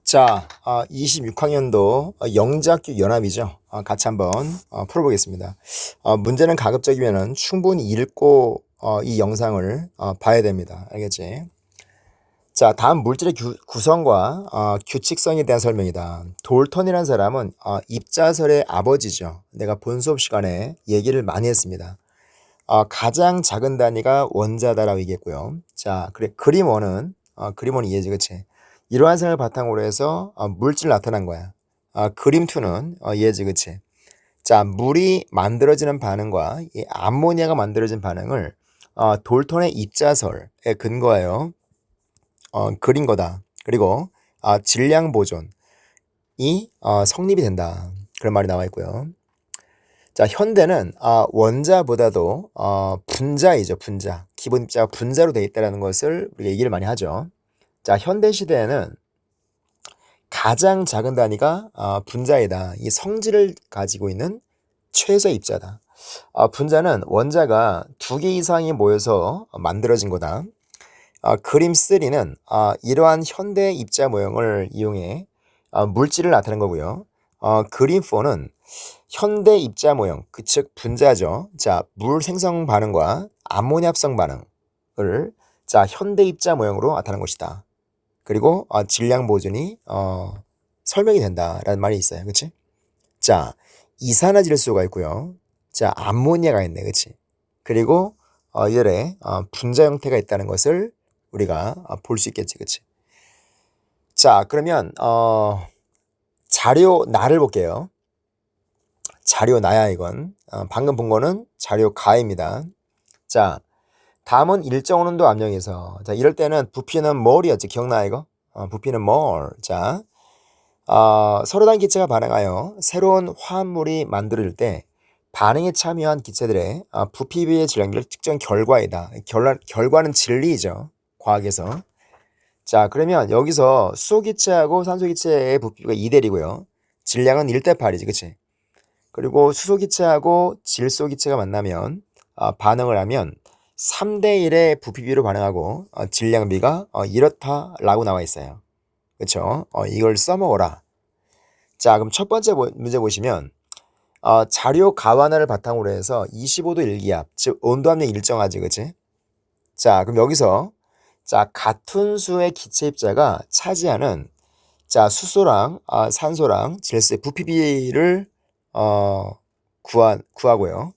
자, 26학년도 영재학교 연합이죠. 같이 한번 풀어보겠습니다. 문제는 가급적이면은 충분히 읽고 이 영상을 봐야 됩니다. 알겠지? 자, 다음 물질의 구성과 규칙성에 대한 설명이다. 돌턴이라는 사람은 입자설의 아버지죠. 내가 본 수업 시간에 얘기를 많이 했습니다. 가장 작은 단위가 원자다라고 얘기했고요. 자, 그래 그림원은 그림원이 이해지, 그치? 이러한 생을 바탕으로 해서 물질 나타난 거야. 그림2는 이해지, 그치? 자, 물이 만들어지는 반응과 이 암모니아가 만들어진 반응을 돌턴의 입자설에 근거하여 그린 거다. 그리고 질량 보존이 성립이 된다. 그런 말이 나와 있고요. 자, 현대는 원자보다도 분자이죠, 분자. 기본 입자가 분자로 되어 있다는 것을 우리가 얘기를 많이 하죠. 자, 현대 시대에는 가장 작은 단위가 분자이다. 이 성질을 가지고 있는 최소 입자다. 분자는 원자가 2개 이상이 모여서 만들어진 거다. 그림 3는 이러한 현대 입자 모형을 이용해 물질을 나타낸 거고요. 그림 4는 현대 입자 모형, 즉 분자죠. 자, 물 생성 반응과 암모니아 합성 반응을 현대 입자 모형으로 나타낸 것이다. 그리고 질량 보존이 설명이 된다라는 말이 있어요. 그치? 자, 이산화질소가 있고요. 자, 암모니아가 있네. 그치? 그리고 이들의 분자 형태가 있다는 것을 우리가 볼 수 있겠지. 그치? 자, 그러면 자료 나를 볼게요. 자료 나야 이건. 방금 본 거는 자료 가입니다. 자, 다음은 일정 온도 압력에서. 자, 이럴 때는 부피는 몰이었지. 기억나 이거? 부피는 몰. 자, 서로 다른 기체가 반응하여 새로운 화합물이 만들어질 때 반응에 참여한 기체들의 부피비의 질량비를 측정 결과이다. 결과는 진리죠. 과학에서. 자, 그러면 여기서 수소기체하고 산소기체의 부피가 2대1이고요. 질량은 1대8이지. 그치? 그리고 수소기체하고 질소기체가 만나면 반응을 하면 3대1의 부피비로 반응하고 질량비가 이렇다라고 나와 있어요. 그쵸? 이걸 써먹어라. 자, 그럼 첫 번째 문제 보시면 자료 가완화를 바탕으로 해서 25도 일기압, 즉 온도압력 일정하지, 그치? 자, 그럼 여기서 같은 수의 기체 입자가 차지하는 수소랑 산소랑 질소의 부피비를 구하고요.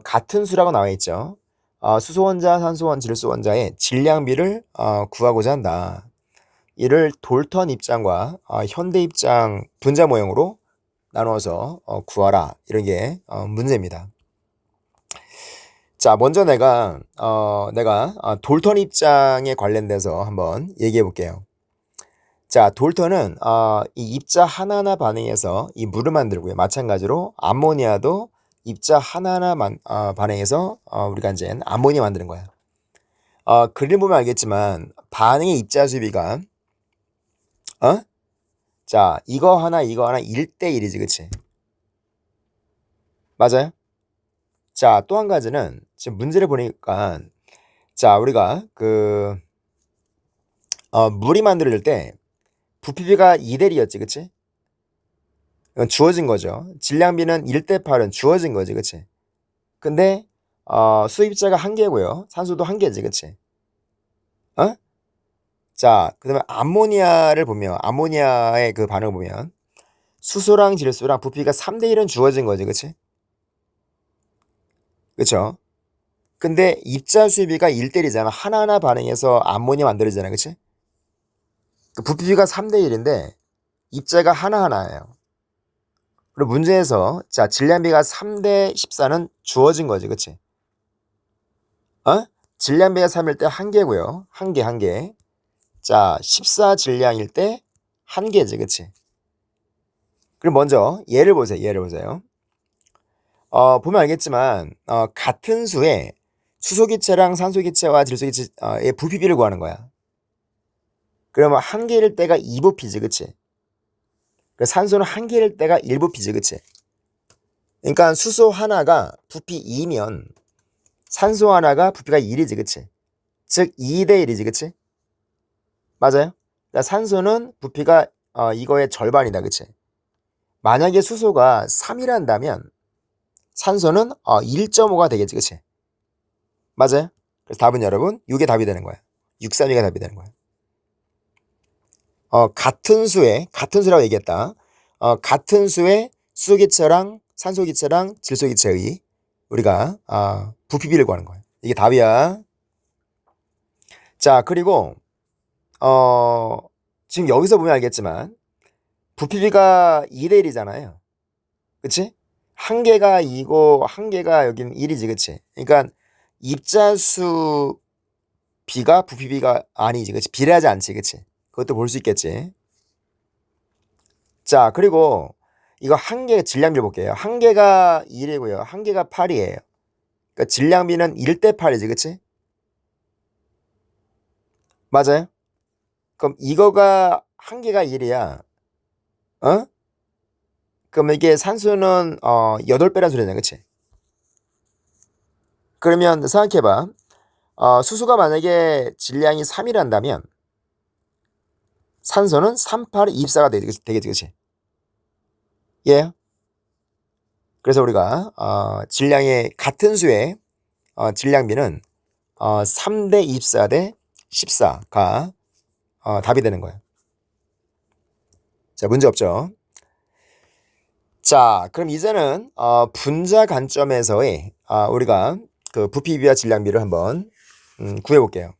같은 수라고 나와 있죠. 수소 원자, 산소 원자, 질소 원자의 질량비를 구하고자 한다. 이를 돌턴 입장과 현대 입장 분자 모형으로 나누어서 구하라. 이런 게 문제입니다. 자, 먼저 내가 돌턴 입장에 관련돼서 한번 얘기해 볼게요. 자, 돌턴은 이 입자 하나하나 반응해서 이 물을 만들고요. 마찬가지로 암모니아도 입자 하나하나 반응해서 우리가 이제 암모니아 만드는 거야. 그림 보면 알겠지만 반응의 입자 수비가 자, 이거 하나 1대1이지, 그치? 맞아요? 자, 또 한 가지는 지금 문제를 보니까 자, 우리가 물이 만들어질 때 부피비가 2대1이었지, 그치? 이건 주어진 거죠. 질량비는 1대8은 주어진 거지, 그치? 근데 수입자가 1개고요. 산소도 1개지, 그치? 자, 그 다음에 암모니아를 보면 암모니아의 그 반응을 보면 수소랑 질소랑 부피가 3대1은 주어진 거지, 그치? 그쵸? 근데 입자 수비가 1대1이잖아. 하나하나 반응해서 암모니아 만들어지잖아, 그치? 그 부피가 3대1인데 입자가 하나하나예요. 그리고 문제에서 질량비가 3대14는 주어진 거지, 그치? 질량비가 3일 때 1개고요. 1개. 자, 14 질량일 때 1개지, 그치? 그럼 먼저 예를 보세요. 보면 알겠지만 같은 수의 수소기체랑 산소기체와 질소기체의 부피비를 구하는 거야. 그러면 1개일 때가 2부피지, 그치? 산소는 1개일 때가 1부피지, 그치? 그러니까 수소 하나가 부피 2면 산소 하나가 부피가 1이지, 그치? 즉 2대1이지, 그치? 맞아요? 그러니까 산소는 부피가 이거의 절반이다. 그치? 만약에 수소가 3이란다면 산소는 1.5가 되겠지. 그치? 맞아요? 그래서 답은 여러분 6이 답이 되는 거야. 632가 답이 되는 거야. 같은 수라고 얘기했다. 같은 수의 수소기체랑 산소기체랑 질소기체의 우리가 부피비를 구하는 거야. 이게 답이야. 자, 그리고 지금 여기서 보면 알겠지만 부피비가 2대 1이잖아요. 그치? 한 개가 2고 한 개가 여기는 1이지. 그치? 그러니까 입자수 비가 부피비가 아니지. 그치? 비례하지 않지. 그치? 그것도 볼 수 있겠지. 자, 그리고 이거 한 개 질량비 볼게요. 한 개가 1이고요. 한 개가 8이에요. 그러니까 질량비는 1대 8이지. 그치? 맞아요? 그럼 이거가 한 개가 1이야. 어? 그럼 이게 산소는 8배란 소리네. 그치? 그러면 생각해봐. 수소가 만약에 질량이 3이란다면 산소는 3, 8, 24가 되겠지. 그치? 예. 그래서 우리가 질량의 같은 수의 질량비는 3대 24대 14가 답이 되는 거예요. 자, 문제 없죠? 자, 그럼 이제는 분자 관점에서의 우리가 그 부피비와 질량비를 한번 구해볼게요.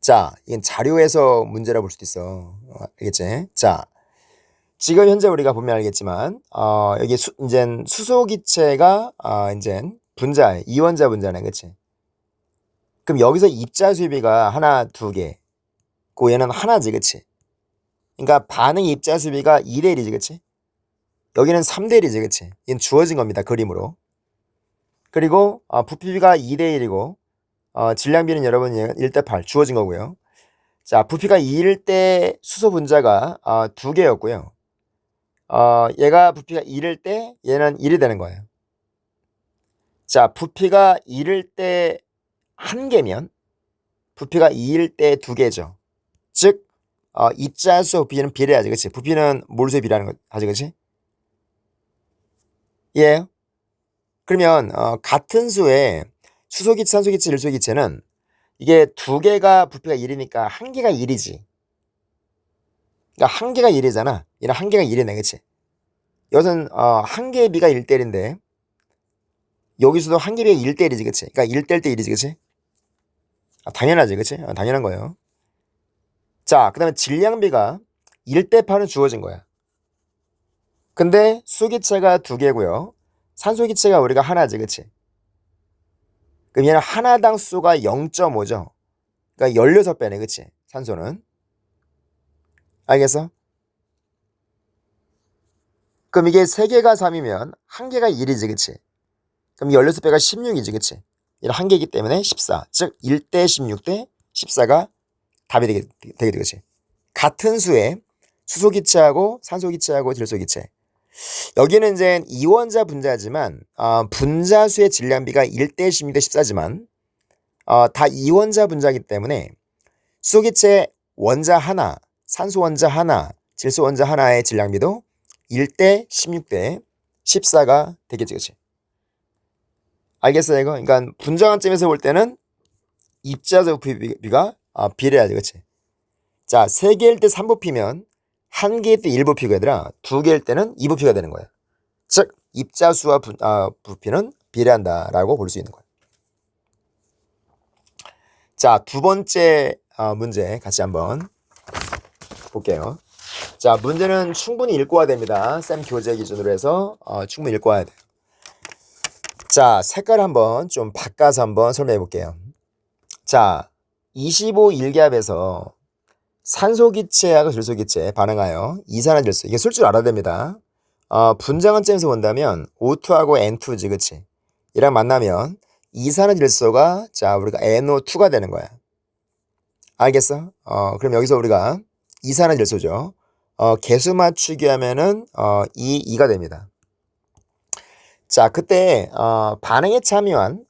자, 이건 자료에서 문제라 볼 수도 있어. 알겠지? 자, 지금 현재 우리가 보면 알겠지만 여기 이제 수소기체가 이제 분자에 이원자 분자네. 그치? 그럼 여기서 입자 수비가 하나, 두 개. 고 얘는 하나지. 그치? 그러니까 반응 입자 수비가 2대 1이지. 그치? 여기는 3대 1이지. 그치? 이건 주어진 겁니다. 그림으로. 그리고 부피비가 2대 1이고 질량비는 여러분 1대 8 주어진 거고요. 자, 부피가 2일 때 수소 분자가 두 개였고요. 얘가 부피가 1일 때 얘는 1이 되는 거예요. 자, 부피가 1일 때 한 개면 부피가 2일 때 두 개죠. 즉 입자수 부피는 비례하지. 그치? 부피는 몰수에 비례하는 거 하지. 그치? 예. 그러면 같은 수의 수소기체, 산소기체, 질소기체는 이게 두 개가 부피가 1이니까 한 개가 1이지. 그러니까 한 개가 1이잖아. 얘는 한 개가 1이네. 그치? 여기서는 한 개의 비가 1대1인데 여기서도 한 개의 비가 1대1이지. 그치? 그러니까 1대1 대 1이지. 그치? 당연하지. 그치? 당연한 거예요. 자, 그 다음에 질량비가 1대 8은 주어진 거야. 근데 수기체가 두 개고요. 산소기체가 우리가 하나지. 그치? 그럼 얘는 하나당 수가 0.5죠. 그러니까 16배네. 그치? 산소는. 알겠어? 그럼 이게 3개가 3이면 한 개가 1이지. 그치? 그럼 16배가 16이지. 그치? 얘는 한 개이기 때문에 14. 즉 1대 16 대 14가 답이 되게 되겠지. 같은 수의 수소기체하고 산소기체하고 질소기체. 여기는 이제 이원자 분자지만 분자수의 질량비가 1대 16 대 14지만 다 이원자 분자이기 때문에 수소기체 원자 하나, 산소 원자 하나, 질소 원자 하나의 질량비도 1대 16 대 14가 되겠지. 그치? 알겠어요 이거? 그러니까 분자 관점에서 볼 때는 입자수 부피가 비례하지. 그치? 자, 3개일 때 3부피면 1개일 때 1부피가 아니라 2개일 때는 2부피가 되는 거예요. 즉 입자수와 부피는 비례한다라고 볼 수 있는 거예요. 자, 두 번째 문제 같이 한번 볼게요. 자, 문제는 충분히 읽고 와야 됩니다. 쌤 교재 기준으로 해서 충분히 읽고 와야 돼요. 자, 색깔 한번 좀 바꿔서 한번 설명해 볼게요. 자, 25일기압에서 산소기체하고 질소기체 반응하여 이산화질소, 이게 쓸 줄 알아야 됩니다. 분자 관점에서 본다면 O2하고 N2지. 그치? 이랑 만나면 이산화질소가 자 우리가 NO2가 되는 거야. 알겠어? 그럼 여기서 우리가 이산화질소죠. 개수 맞추기 하면은 2가 됩니다. 자, 그때 반응에 참여한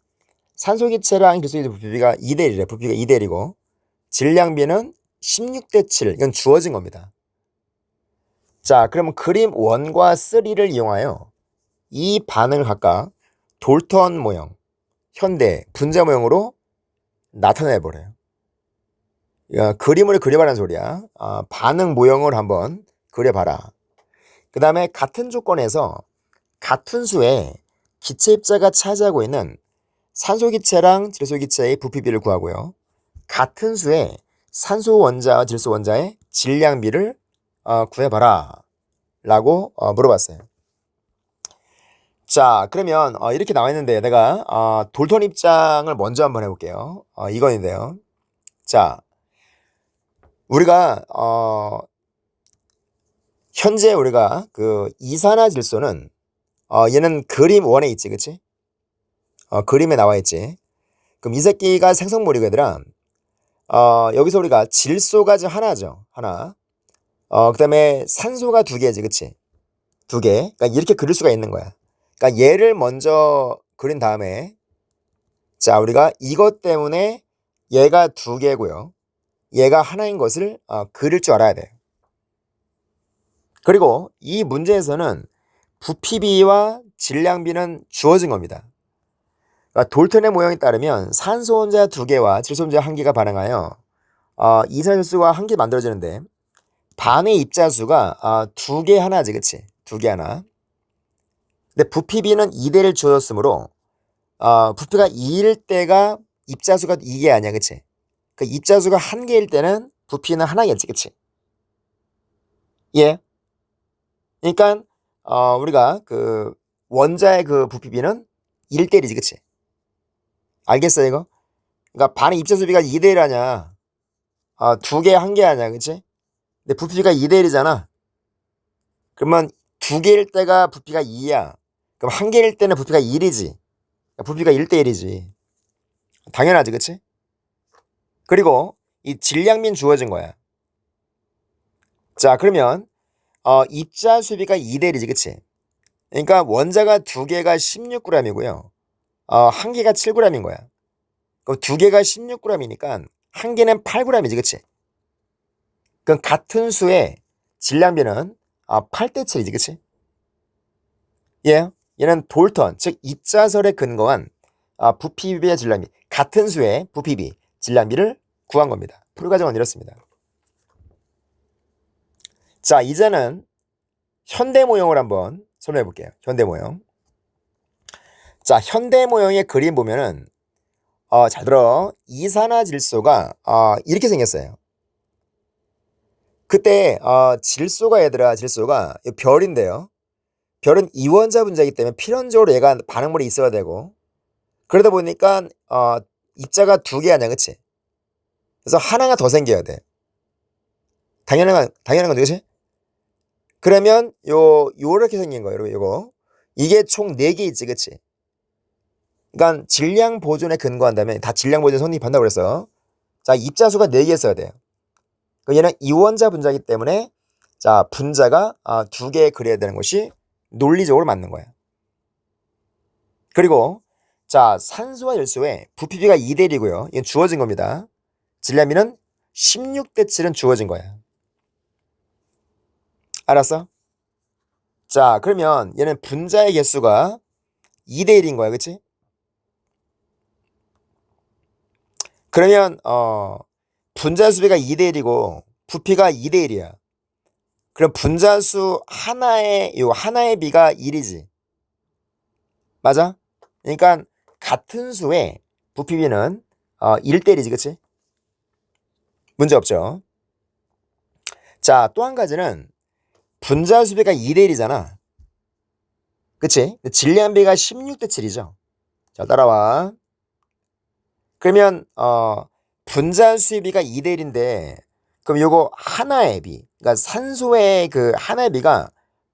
산소기체랑 질소기체 부피가 2대 1이래. 부피가 2대 1이고 질량비는 16대 7. 이건 주어진 겁니다. 자, 그러면 그림 1과 3를 이용하여 이 반응을 각각 돌턴 모형, 현대, 분자 모형으로 나타내버려요. 그림을 그려봐라는 소리야. 반응 모형을 한번 그려봐라. 그 다음에 같은 조건에서 같은 수의 기체 입자가 차지하고 있는 산소 기체랑 질소 기체의 부피비를 구하고요. 같은 수의 산소 원자와 질소 원자의 질량비를 구해봐라 라고 물어봤어요. 자, 그러면 이렇게 나와 있는데 내가 돌턴 입장을 먼저 한번 해볼게요. 이건인데요. 자, 우리가 현재 우리가 그 이산화질소는 얘는 그림 1에 있지, 그치? 그림에 나와 있지. 그럼 이 새끼가 생성물이고 얘들아, 여기서 우리가 질소가 지금 하나죠, 하나. 그 다음에 산소가 2개지, 그치? 2개. 그러니까 이렇게 그릴 수가 있는 거야. 그러니까 얘를 먼저 그린 다음에, 자, 우리가 이것 때문에 얘가 2개고요. 얘가 하나인 것을 그릴 줄 알아야 돼. 그리고 이 문제에서는 부피비와 질량비는 주어진 겁니다. 그러니까 돌턴의 모형에 따르면 산소 원자 2개와 질소 원자 1개가 반응하여 이산화질소가 1개 만들어지는데 반의 입자수가 2개 하나지, 그치? 2개 하나. 근데 부피비는 2대를 주어졌으므로 부피가 2일 때가 입자수가 2개 아니야, 그치? 그 입자수가 1개일 때는 부피는 하나겠지, 그치? 예. 그러니까 우리가 그 원자의 그 부피비는 1대1이지, 그치? 알겠어, 이거? 그러니까 반의 입자수비가 2대1 아냐? 2개, 1개 아냐, 그치? 근데 부피가 2대1이잖아. 그러면 2개일 때가 부피가 2야. 그럼 1개일 때는 부피가 1이지. 부피가 1대1이지. 당연하지, 그치? 그리고 이 질량비는 주어진 거야. 자, 그러면 입자 수비가 2대1이지, 그치? 그러니까 원자가 2개가 16g이고요. 1개가 7g인 거야. 그럼 2개가 16g이니까 1개는 8g이지, 그치? 그럼 같은 수의 질량비는 8대7이지, 그치? 예, 얘는 돌턴, 즉 입자설에 근거한 부피비의 질량비, 같은 수의 부피비, 질량비를 구한 겁니다. 풀과정은 이렇습니다. 자, 이제는 현대 모형을 한번 설명해 볼게요. 현대 모형. 자, 현대 모형의 그림 보면은 잘 들어. 이산화질소가 이렇게 생겼어요. 그때 질소가 얘들아, 질소가 별인데요. 별은 이원자 분자이기 때문에 필연적으로 얘가 반응물이 있어야 되고, 그러다 보니까 입자가 2개 아니야, 그치? 그래서 하나가 더 생겨야 돼. 당연한 건데, 그치? 그러면 요렇게 생긴 거예요, 요거. 이게 총 4개 있지, 그치? 그러니까 질량 보존에 근거한다면 다 질량 보존 성립한다고 그랬어. 자, 입자수가 4개 있어야 돼요. 얘는 이원자 분자이기 때문에 자, 분자가 2개 그려야 되는 것이 논리적으로 맞는 거야. 그리고 자, 산소와 질소의 부피비가 2대1이고요. 이건 주어진 겁니다. 질량비는 16대7은 주어진 거야. 알았어? 자, 그러면 얘는 분자의 개수가 2대1인 거야, 그치? 그러면 분자 수비가 2대1이고 부피가 2대1이야. 그럼 분자수 하나의 비가 1이지. 맞아? 그러니까 같은 수의 부피비는 1대1이지, 그치? 문제 없죠. 자, 또 한 가지는 분자 수비가 2대1이잖아. 그치? 질량비가 16대7이죠. 자, 따라와. 그러면 분자 수비가 2대1인데 그럼 요거 하나의 비, 그러니까 산소의 그 하나의 비가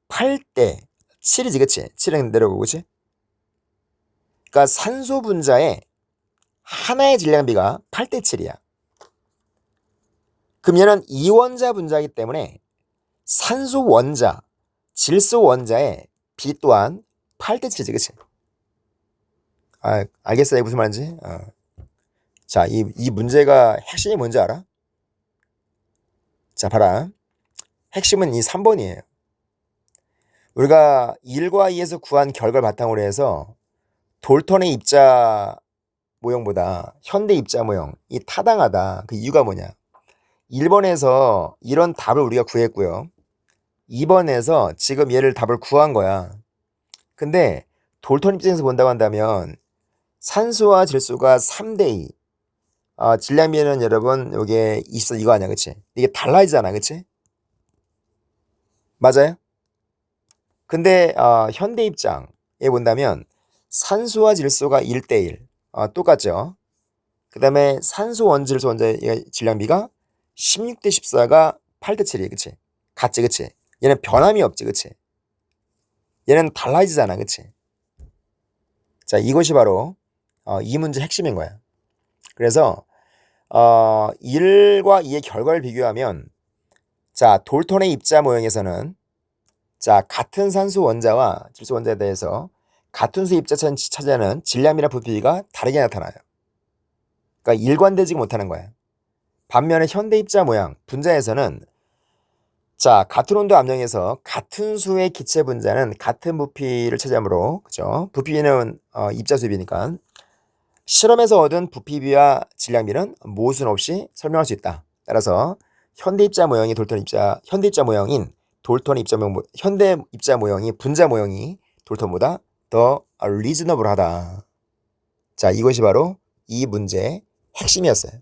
8대7이지, 그치? 7은 내려오고, 그치? 그러니까 산소 분자의 하나의 질량비가 8대7이야. 그럼 얘는 이원자 분자이기 때문에 산소 원자, 질소 원자의 비 또한 8대7이지, 그치? 알겠어요? 무슨 말인지? 자, 이 문제가 핵심이 뭔지 알아? 자, 봐라. 핵심은 이 3번이에요. 우리가 1과 2에서 구한 결과를 바탕으로 해서 돌턴의 입자 모형보다 현대 입자 모형이 타당하다. 그 이유가 뭐냐? 1번에서 이런 답을 우리가 구했고요. 2번에서 지금 얘를 답을 구한 거야. 근데 돌턴 입장에서 본다고 한다면 산소와 질소가 3대2. 질량비는 여러분 요게 있어 이거 아니야, 그치? 이게 달라지잖아, 그치? 맞아요? 근데 현대 입장에 본다면 산소와 질소가 1대1 똑같죠. 그 다음에 산소 원자 질소 원자의 질량비가 16대 14가 8대 7이에요, 그치? 같지, 그치? 얘는 변함이 없지, 그치? 얘는 달라지잖아, 그치? 자, 이것이 바로 이 문제 핵심인 거야. 그래서 1과 2의 결과를 비교하면 자, 돌턴의 입자 모형에서는 자, 같은 산소 원자와 질소 원자에 대해서 같은 수의 입자 차지하는 질량이나 부피가 다르게 나타나요. 그러니까 일관되지 못하는 거야. 반면에 현대 입자 모양 분자에서는 자, 같은 온도 압력에서 같은 수의 기체 분자는 같은 부피를 차지하므로 그죠? 부피는 입자 수비니까 실험에서 얻은 부피비와 질량비는 모순 없이 설명할 수 있다. 따라서 현대 입자 모형인 현대 입자 모형이 분자 모형이 돌턴보다 더 리즈너블하다. 자, 이것이 바로 이 문제의 핵심이었어요.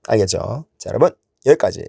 알겠죠? 자, 여러분 여기까지.